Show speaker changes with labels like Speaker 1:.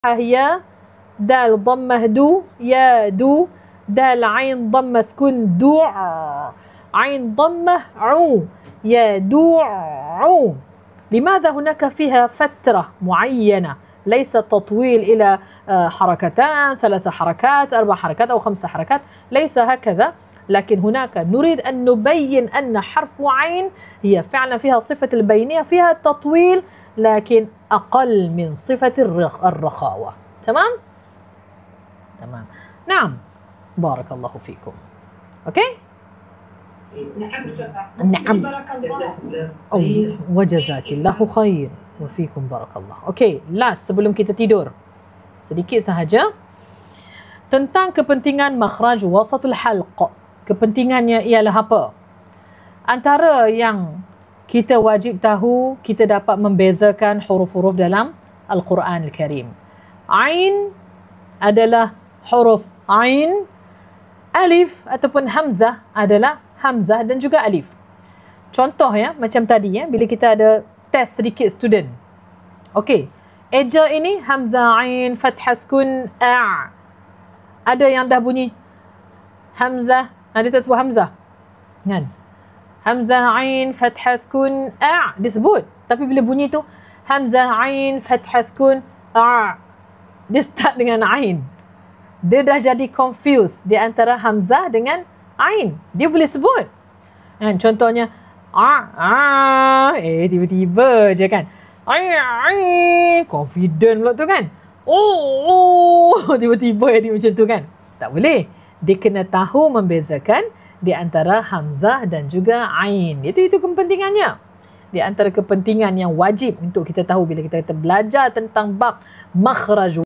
Speaker 1: يا دال ضمه دو يا دو دال عين ضمه سكون دو عين ضمه عو يا دو عو. لماذا هناك فيها فترة معينة، ليس تطويل إلى حركتان 3 حركات 4 حركات أو 5 حركات، ليس هكذا، لكن هناك نريد أن نبين أن حرف عين هي فعلا فيها صفة البينية، فيها تطويل لكن أقل من صفة الرخاوة. تمام؟ تمام. نعم، بارك الله فيكم. أوكي؟ نعم. وجزاك الله خير وفيكم بارك الله. Okey, last sebelum kita tidur, sedikit sahaja tentang kepentingan makhraj wasatul halq. Kepentingannya ialah apa? Antara yang kita wajib tahu, kita dapat membezakan huruf-huruf dalam Al-Quran Al-Karim. Ain adalah huruf ain, alif ataupun hamzah adalah hamzah dan juga alif. Contoh ya, macam tadi ya, bila kita ada test sedikit student. Okey, eja ini hamzah ain fathah sukun a. Ada yang dah bunyi hamzah, ada tak sebut hamzah? Kan? Hamzah ain fathah sukun a disebut, tapi bila bunyi tu hamzah ain fathah sukun a, dia start dengan ain. Dia dah jadi confused di antara hamzah dengan ain. Dia boleh sebut. Kan? Contohnya tiba-tiba je kan. Confident pula tu kan. Tiba-tiba dia macam tu kan. Tak boleh. Dia kena tahu membezakan di antara hamzah dan juga ain. Itu kepentingannya. Di antara kepentingan yang wajib untuk kita tahu bila kita belajar tentang bab makhraj